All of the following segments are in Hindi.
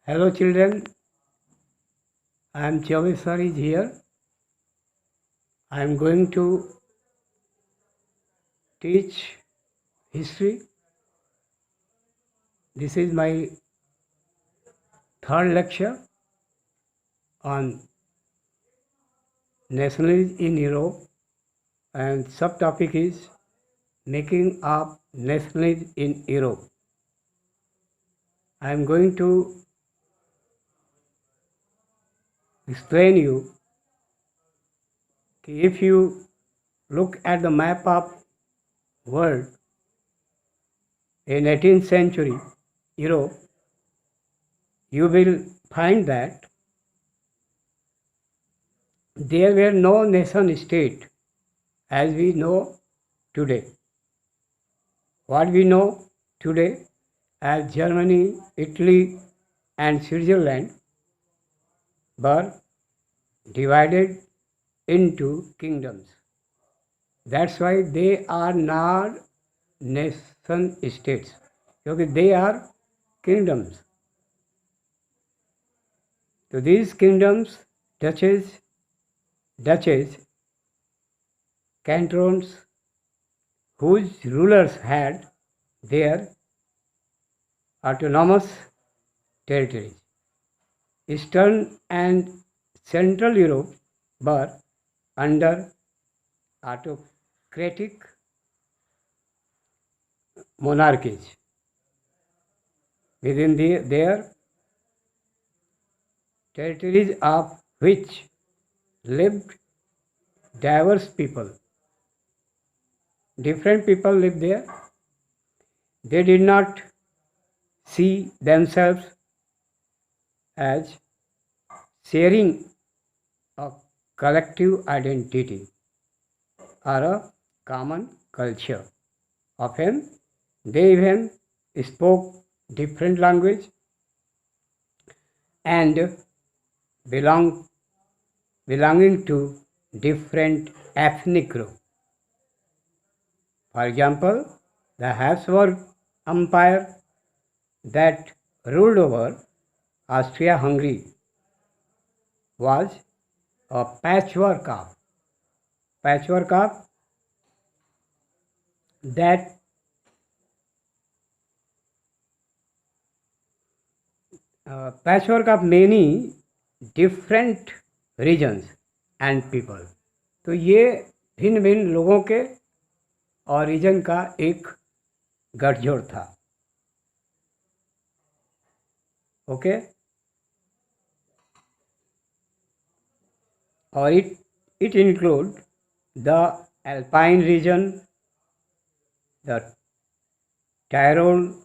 Hello children, I am Chavesar is here. I am going to teach history. This is my third lecture on nationalism in Europe, and subtopic is making up nationalism in Europe. I am going to explain you that if you look at the map of world in 18th century Europe, you will find that there were no nation state as we know today. What we know today as Germany, Italy, and Switzerland were divided into kingdoms. That's why they are not nation states, because they are kingdoms. So these kingdoms, duchies, cantons, whose rulers had their autonomous territories. Eastern and Central Europe were under autocratic monarchies. Within their territories of which lived diverse people. Different people lived there. They did not see themselves as sharing a collective identity or a common culture. Often they even spoke different language and belonging to different ethnic group. For example, the Habsburg Empire that ruled over Austria-Hungary was a patchwork of that patchwork of many different regions and people. तो ये भिन्न भिन्न लोगों के और रीजन का एक गठजोड़ था. ओके, और it include the Alpine region, the Tyrol,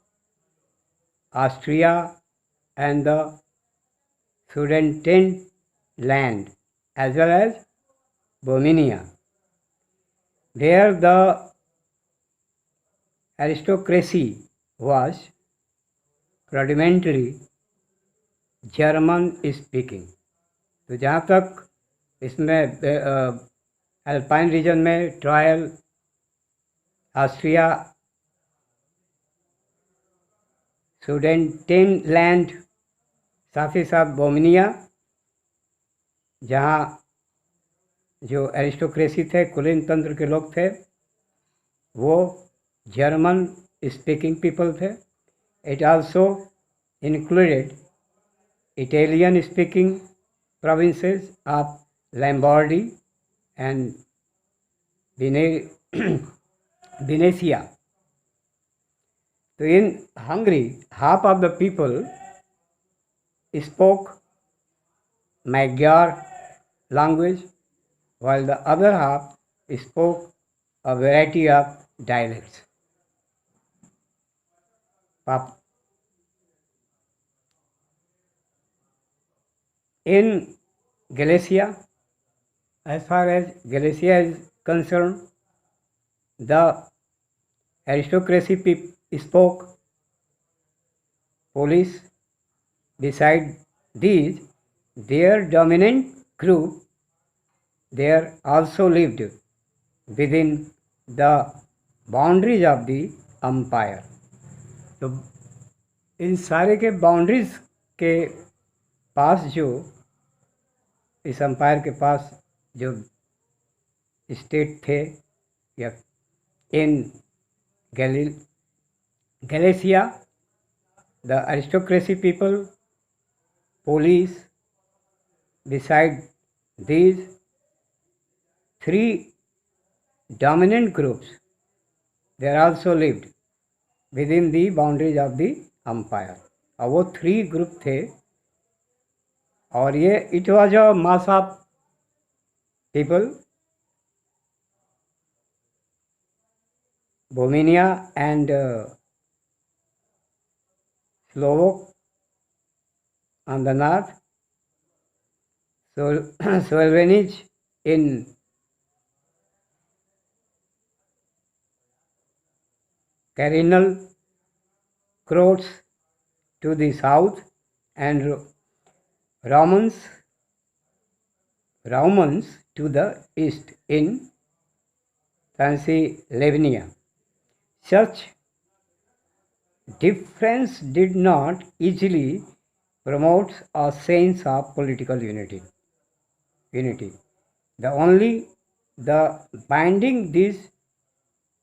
Austria, and the Sudetenland, as well as Bohemia. There the aristocracy was predominantly German speaking. तो जहाँ तक इसमें अल्पाइन रीजन में ट्रायल, ऑस्ट्रिया, सुडेटेनलैंड, साथ ही साथ बोहेमिया, जहाँ जो एरिस्टोक्रेसी थे, कुलीन तंत्र के लोग थे, वो जर्मन स्पीकिंग पीपल थे. It also included Italian speaking provinces of Lombardy and Venetia. So in Hungary, half of the people spoke Magyar language, while the other half spoke a variety of dialects. In Galicia, as far as Galicia is concerned, the aristocracy spoke Polish. Beside these, their dominant group there also lived within the boundaries of the empire. तो इन सारे के बाउंड्रीज के पास जो, इस एम्पायर के पास जो स्टेट थे या in Galicia, the aristocracy people, police, beside these three dominant groups, there also lived within the boundaries of the empire. और वो 3 ग्रुप थे और ये it was a mass of people, Bohemia and Slovak on the north, Slovenes in Carinal, Croats to the south, and Romans to the east in Transylvania. Such difference did not easily promotes a sense of political unity. The binding these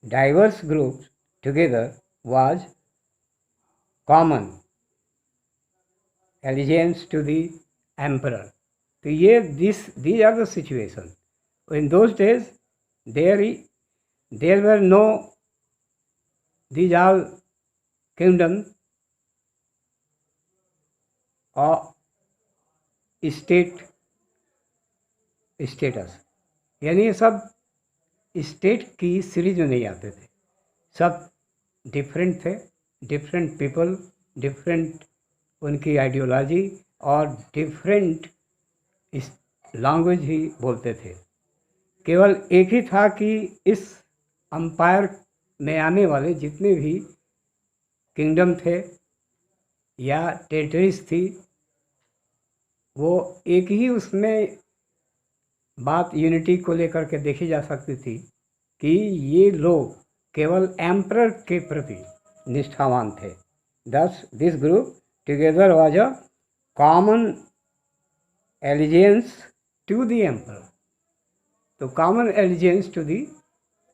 diverse groups together was common allegiance to the emperor. So these are the situation. In those days, there were no these all kingdoms और स्टेटस, यानी ये सब स्टेट की सीरीज में नहीं आते थे, सब डिफरेंट थे, डिफरेंट पीपल, डिफरेंट उनकी आइडियोलॉजी और डिफरेंट लैंग्वेज ही बोलते थे। केवल एक ही था कि इस अंपायर में आने वाले जितने भी किंगडम थे या टेरिटरीज थी, वो एक ही उसमें बात यूनिटी को लेकर के देखी जा सकती थी कि ये लोग केवल एम्परर के प्रति निष्ठावान थे। Thus this group together was a common allegiance to the emperor. तो common allegiance to the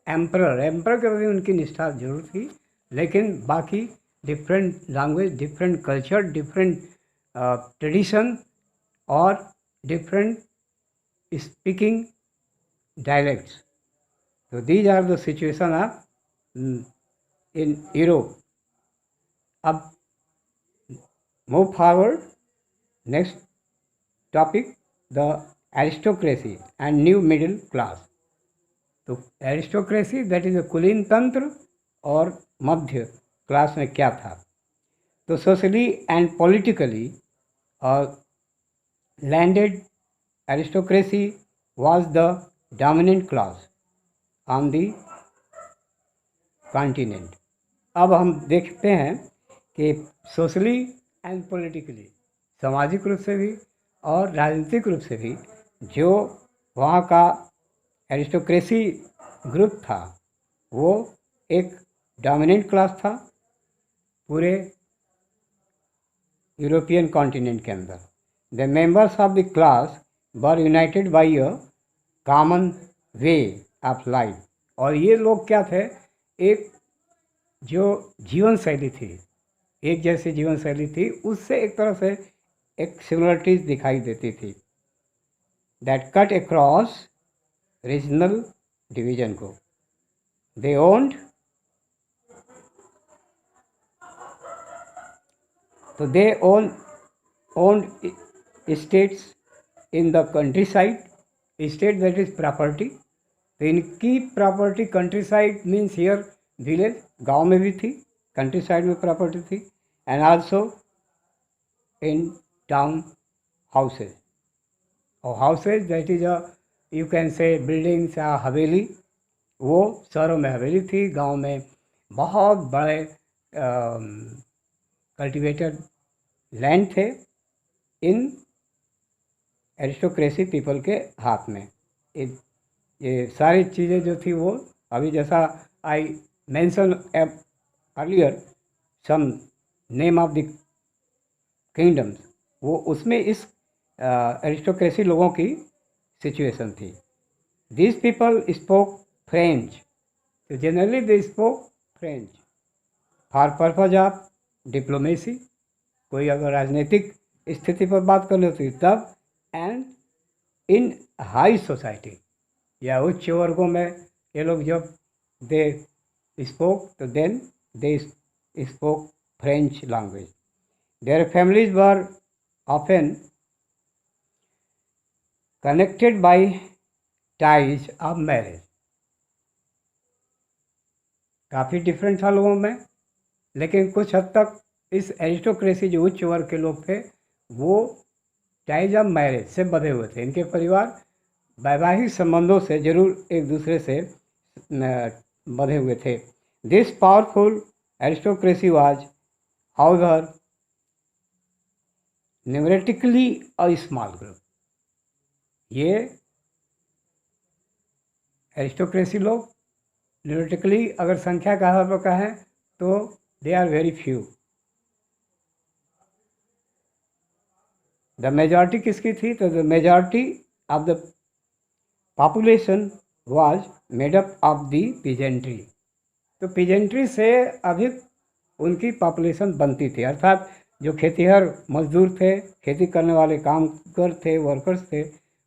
emperor, emperor के प्रति उनकी निष्ठा जरूर थी, लेकिन बाकी different language, different culture, different tradition और डिफरेंट स्पीकिंग डायलेक्ट्स। तो these are the situation of in Europe. अब move forward, next topic, the aristocracy and new middle class. तो एरिस्टोक्रेसी दैट इज अ कुलीन तंत्र और मध्य क्लास में क्या था। तो socially and politically landed aristocracy was the dominant class on the continent. अब हम देखते हैं कि सोशली एंड पॉलिटिकली, सामाजिक रूप से भी और राजनीतिक रूप से भी जो वहाँ का एरिस्टोक्रेसी ग्रुप था वो एक डोमिनेंट क्लास था पूरे यूरोपियन कॉन्टिनेंट के अंदर। The members of the class were United by a common way of life. और ये लोग क्या थे, एक जो जीवन शैली थी, एक जैसी जीवन शैली थी, उससे एक तरह से एक सिमिलरिटीज दिखाई देती थी that cut across regional division को। दे ओन्ड, तो they owned estates in the countryside, estate that is property. तो इनकी property countryside means here village, गांव में भी थी, कंट्री साइड में प्रॉपर्टी थी, and also in town houses. और houses that is a you can say buildings या हवेली, वो शहरों में हवेली थी, गांव में बहुत बड़े कल्टिवेटेड लैंड थे इन एरिस्टोक्रेसी पीपल के हाथ में। ये सारी चीज़ें जो थी वो अभी जैसा I mention earlier some name of the kingdoms, वो उसमें इस एरिस्टोक्रेसी लोगों की सिचुएशन थी। These people spoke French. So generally they spoke French for purpose of diplomacy. कोई अगर राजनीतिक स्थिति पर बात कर लेती तब, एंड इन हाई सोसाइटी या उच्च वर्गों में ये लोग जब दे स्पोक तो then they spoke French language. Their families were often connected by ties of marriage. काफ़ी डिफरेंट था लोगों में, लेकिन कुछ हद तक इस एरिस्टोक्रेसी जो उच्च वर्ग के लोग थे वो टाइज ऑफ मैरिज से बंधे हुए थे। इनके परिवार वैवाहिक संबंधों से जरूर एक दूसरे से बंधे हुए थे। This powerful aristocracy was however numerically a small group. ये एरिस्टोक्रेसी लोग न्यूमेरिकली अगर संख्या का आधार पर कहें तो they are very few. The majority किसकी थी? तो the majority of the population was made up of the peasantry. तो पीजेंट्री से अधिक उनकी पॉपुलेशन बनती थी, अर्थात जो खेतीहर मजदूर थे, खेती करने वाले कामगर थे, वर्कर्स थे,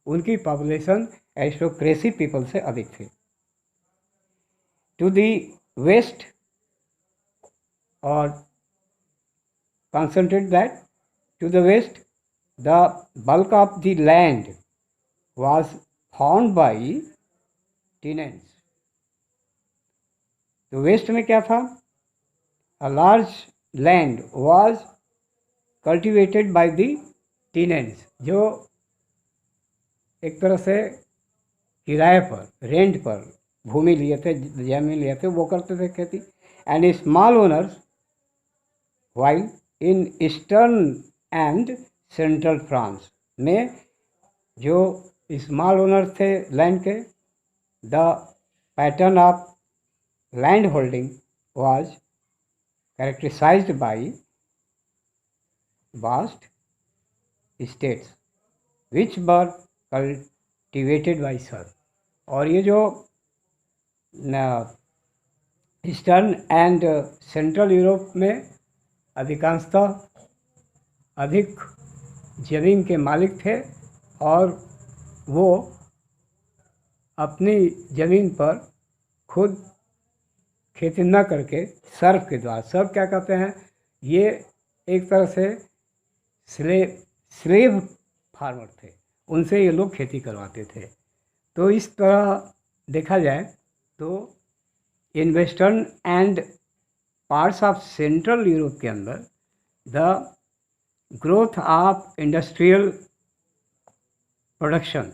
उनकी पॉपुलेशन एरिस्टोक्रेसी पीपल से अधिक थी। टू द वेस्ट और concentrate that to the west the bulk of the land was found by tenants। तो वेस्ट में क्या था? a large land was cultivated by the tenants, जो एक तरह से किराए पर, रेंट पर भूमि लिए थे, जमीन लिए थे, वो करते थे खेती। And small owners while in eastern and central France में जो स्मॉल ओनर थे लैंड के, the pattern of land holding was characterised by vast estates which were cultivated by son. और ये जो ईस्टर्न एंड सेंट्रल यूरोप में अधिकांशतः अधिक जमीन के मालिक थे और वो अपनी ज़मीन पर खुद खेती न करके सर्फ के द्वारा, सर्फ क्या कहते हैं, ये एक तरह से स्लेव फार्मर थे, उनसे ये लोग खेती करवाते थे। तो इस तरह देखा जाए तो in western and parts of central Europe के अंदर the growth of industrial production,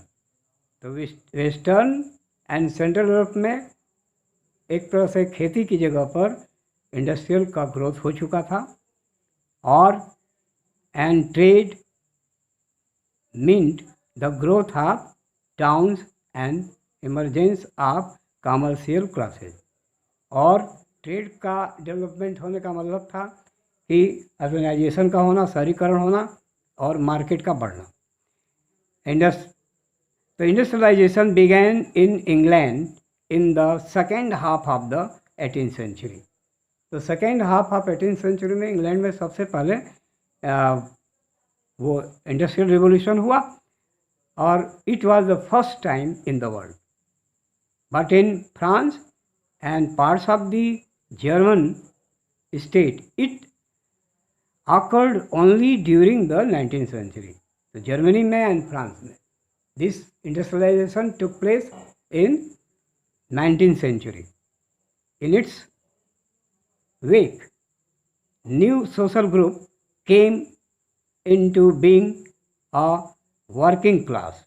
तो वेस्टर्न एंड सेंट्रल यूरोप में एक तरह से खेती की जगह पर इंडस्ट्रियल का ग्रोथ हो चुका था। और and trade meant the growth of towns and emergence of commercial classes. और ट्रेड का डेवलपमेंट होने का मतलब था कि अर्बनाइजेशन का होना, शहरीकरण होना और मार्केट का बढ़ना। तो industrialisation began in England in the second half of the 18th century. तो second half of 18th century में इंग्लैंड में सबसे पहले वो इंडस्ट्रियल रिवोल्यूशन हुआ और it was the first time in the world. But in France and parts of the German state it occurred only during the 19th century। तो जर्मनी में एंड फ्रांस में this industrialisation took place in 19th century। In its wake, new social group came into being, a working class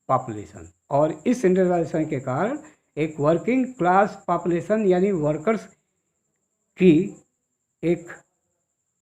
population। और इस इंडस्ट्रियलाइजेशन के कारण एक वर्किंग क्लास पॉपुलेशन यानी वर्कर्स की एक